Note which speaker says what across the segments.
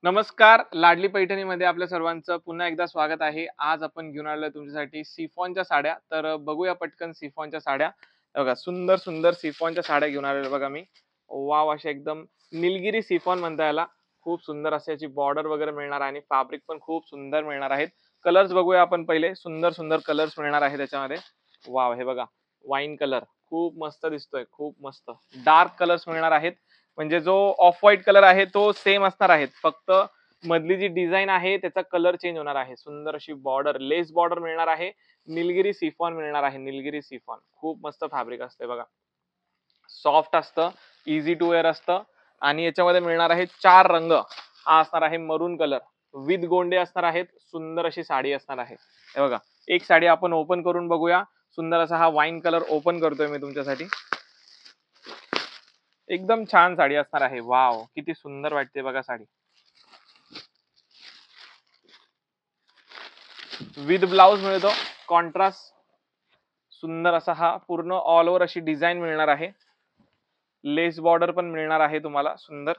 Speaker 1: नमस्कार, लाडली पैठणीमध्ये आपल्या सर्वांचं पुन्हा एकदा स्वागत आहे. आज आपण घेऊन आलोय तुमच्यासाठी सिफॉनच्या साड्या. तर बघूया पटकन सिफॉनच्या साड्या. बघा सुंदर सुंदर सिफॉनच्या साड्या घेऊन आलेलो बघा मी. वाव, अशा एकदम निलगिरी सिफॉन म्हणता याला. खूप सुंदर अशी याची बॉर्डर वगैरे मिळणार आहे आणि फॅब्रिक पण खूप सुंदर मिळणार आहेत. कलर्स बघूया आपण पहिले. सुंदर सुंदर कलर्स मिळणार आहेत त्याच्यामध्ये. वाव, हे बघा वाईन कलर खूप मस्त दिसतोय, खूप मस्त. डार्क कलर्स मिळणार आहेत. म्हणजे जो ऑफ व्हाईट कलर आहे तो सेम असणार आहे, फक्त मधली जी डिझाईन आहे त्याचा कलर चेंज होणार आहे. सुंदर अशी बॉर्डर, लेस बॉर्डर मिळणार आहे. निलगिरी सिफॉन मिळणार आहे. निलगिरी सिफॉन खूप मस्त फॅब्रिक असते बघा. सॉफ्ट असतं, इझी टू वेअर असतं आणि याच्यामध्ये मिळणार आहे 4 रंग. हा असणार आहे मरून कलर विथ गोंडे असणार आहेत. सुंदर अशी साडी असणार आहे. हे बघा, एक साडी आपण ओपन करून बघूया. सुंदर असा हा वाईन कलर ओपन करतोय मी तुमच्यासाठी. एकदम छान साडी असणार आहे. वाव, किती सुंदर वाटते बघा साडी. विथ ब्लाउज मिळतो कॉन्ट्रास्ट. सुंदर असा हा पूर्ण ऑल ओव्हर अशी डिझाईन मिळणार आहे. लेस बॉर्डर पण मिळणार आहे तुम्हाला सुंदर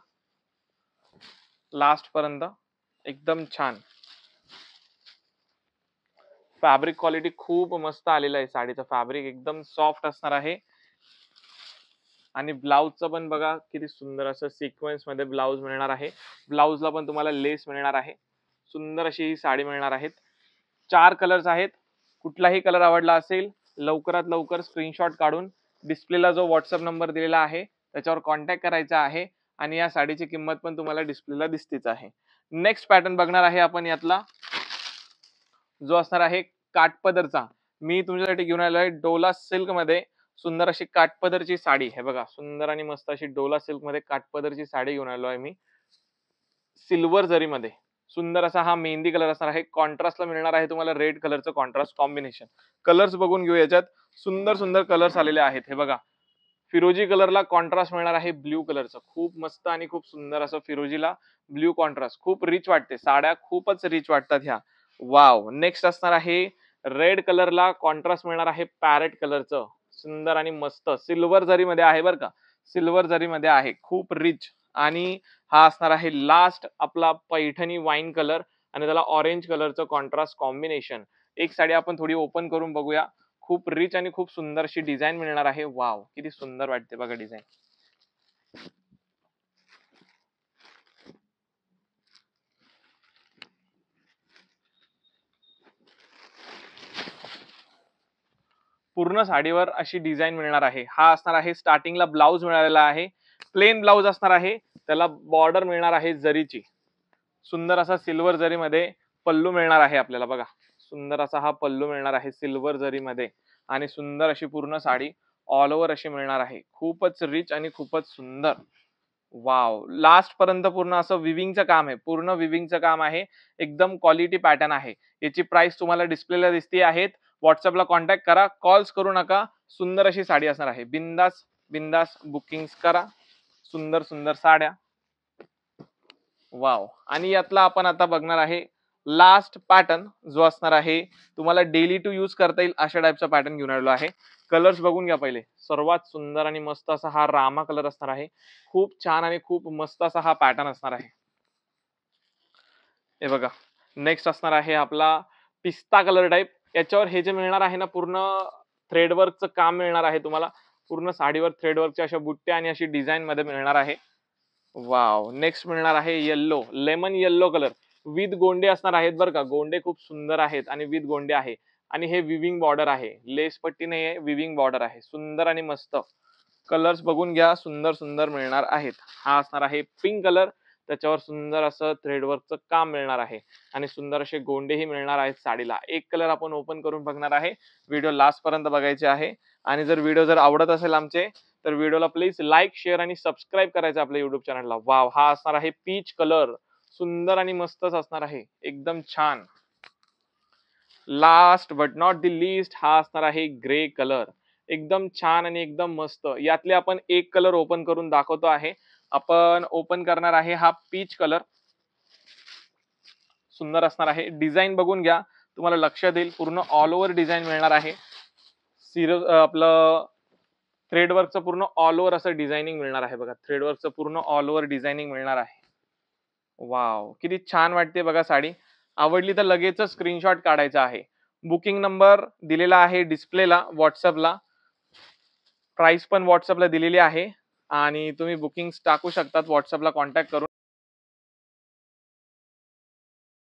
Speaker 1: लास्ट पर्यंत. एकदम छान. फॅब्रिक क्वालिटी खूप मस्त आलेलं आहे. साडीचं फॅब्रिक एकदम सॉफ्ट असणार आहे. आणि ब्लाउजचं पण बघा किती सुंदर असं सिक्वेन्स मध्ये ब्लाउज मिळणार आहे. ब्लाउजला पण तुम्हाला लेस मिळणार आहे. सुंदर अशी ही साडी मिळणार आहेत. 4 कलर्स आहेत. कुठलाही कलर आवडला असेल लवकरात लवकर स्क्रीनशॉट काढून डिस्प्लेला जो व्हॉट्सअप नंबर दिलेला आहे त्याच्यावर कॉन्टॅक्ट करायचा आहे आणि या साडीची किंमत पण तुम्हाला डिस्प्लेला दिसतीच आहे. नेक्स्ट पॅटर्न बघणार आहे आपण यातला, जो असणार आहे काठपदरचा. मी तुमच्यासाठी घेऊन आलोय डोला सिल्क मध्ये सुंदर अशी काठपदरची साडी. हे बघा, सुंदर आणि मस्त अशी डोला सिल्क मध्ये काठपदरची साडी घेऊन आलो आहे मी, सिल्वर जरी मध्ये. सुंदर असा हा मेहंदी कलर असणार आहे. कॉन्ट्रास्टला मिळणार आहे तुम्हाला रेड कलरचं कॉन्ट्रास्ट कॉम्बिनेशन. कलर्स बघून घेऊ याच्यात. सुंदर सुंदर कलर्स आलेले आहेत. हे बघा, फिरोजी कलरला कॉन्ट्रास्ट मिळणार आहे ब्ल्यू कलरचं. खूप मस्त आणि खूप सुंदर असं फिरोजीला ब्ल्यू कॉन्ट्रास्ट. खूप रिच वाटते साड्या, खूपच रिच वाटतात ह्या. वाव. नेक्स्ट असणार आहे रेड कलरला कॉन्ट्रास्ट मिळणार आहे पॅरेट कलरचं. सुंदर आणि मस्त सिल्वर जरी मध्ये आहे बरं का. सिल्वर जरी मध्ये आहे, खूप रिच. आणि हा असणार आहे लास्ट आपला पैठणी वाईन कलर आणि त्याला ऑरेंज कलरचं कॉन्ट्रास्ट कॉम्बिनेशन. एक साडी आपण थोडी ओपन करून बघूया. खूप रिच आणि खूप सुंदर अशी डिझाईन मिळणार आहे. वाव, किती सुंदर वाटते बघा डिझाईन. पूर्ण साडीवर अशी डिझाईन मिळणार आहे. हा असणार आहे स्टार्टिंगला ब्लाऊज मिळालेला आहे. प्लेन ब्लाऊज असणार आहे. त्याला बॉर्डर मिळणार आहे जरीची. सुंदर असा सिल्वर जरी मध्ये पल्लू मिळणार आहे आपल्याला बघा. सुंदर असा हा पल्लू मिळणार आहे सिल्वर जरी मध्ये. आणि सुंदर अशी पूर्ण साडी ऑल ओव्हर अशी मिळणार आहे. खूपच रिच आणि खूपच सुंदर. वाव, लास्ट पर्यंत पूर्ण असं विविंगचं काम आहे. पूर्ण विविंगचं काम आहे. एकदम क्वालिटी पॅटर्न आहे. याची प्राइस तुम्हाला डिस्प्लेला दिसते आहेत. व्हॉट्सअपला कॉन्टॅक्ट करा, कॉल्स करू नका. सुंदर अशी साडी असणार आहे. बिंदास बिंदास बुकिंग करा. सुंदर सुंदर साड्या. वाव. आणि यातला आपण आता बघणार आहे लास्ट पॅटर्न, जो असणार आहे तुम्हाला डेली टू यूज करता येईल अशा टाइपचा पॅटर्न घेऊन आलेलो आहे. कलर्स बघून घ्या पहिले. सर्वात सुंदर आणि मस्त असा हा रामा कलर असणार आहे. खूप छान आणि खूप मस्त असा हा पॅटर्न असणार आहे. हे बघा, नेक्स्ट असणार आहे आपला पिस्ता कलर टाइप. याच्यावर हे जे मिळणार आहे ना, पूर्ण थ्रेडवर्कचं काम मिळणार आहे तुम्हाला. पूर्ण साडीवर थ्रेडवर्कच्या अशा बुट्ट्या आणि अशी डिझाईन मध्ये मिळणार आहे. वाव. नेक्स्ट मिळणार आहे yellow, lemon yellow colour with गोंडे असणार आहेत बरं का. गोंडे खूप सुंदर आहेत आणि विथ गोंडे आहे. आणि हे विविंग बॉर्डर आहे, लेस पट्टी नाही आहे, विविंग बॉर्डर आहे. सुंदर आणि मस्त. कलर्स बघून घ्या, सुंदर सुंदर मिळणार आहेत. हा असणार आहे पिंक कलर. त्याच्यावर सुंदर असं थ्रेडवर्कचं काम मिळणार आहे आणि सुंदर असे गोंडेही मिळणार आहेत साडीला. एक कलर आपण ओपन करून बघणार आहे. व्हिडिओ लास्ट पर्यंत बघायचे आहे. आणि जर व्हिडिओ जर आवडत असेल आमचे, तर व्हिडिओला प्लीज लाईक, शेअर आणि सबस्क्राईब करायचं आपल्या युट्यूब चॅनलला. वाव, हा असणार आहे पीच कलर. सुंदर आणि मस्तच असणार आहे. एकदम छान. Last but not the list, हा असणार आहे ग्रे कलर. एकदम छान आणि एकदम मस्त. यातले आपण एक कलर ओपन करून दाखवतो आहे. आपण ओपन करणार आहे हा पीच कलर. सुंदर असणार आहे. डिझाईन बघून घ्या, तुम्हाला लक्षात येईल. पूर्ण ऑल ओव्हर डिझाईन मिळणार आहे. आपलं थ्रेडवर्कचं पूर्ण ऑल ओव्हर असं डिझायनिंग मिळणार आहे बघा. थ्रेडवर्कचं पूर्ण ऑल ओव्हर डिझायनिंग मिळणार आहे. वाव, किती छान वाटते बघा साडी. आवडली तर लगेचच स्क्रीनशॉट काढायचा आहे. बुकिंग नंबर दिलेला आहे डिस्प्लेला व्हॉट्सअपला. प्राइस पण व्हॉट्सअपला दिलेली आहे आणि तुम्ही बुकिंग्स टाकू शकतात व्हॉट्सअपला कॉन्टॅक्ट करून.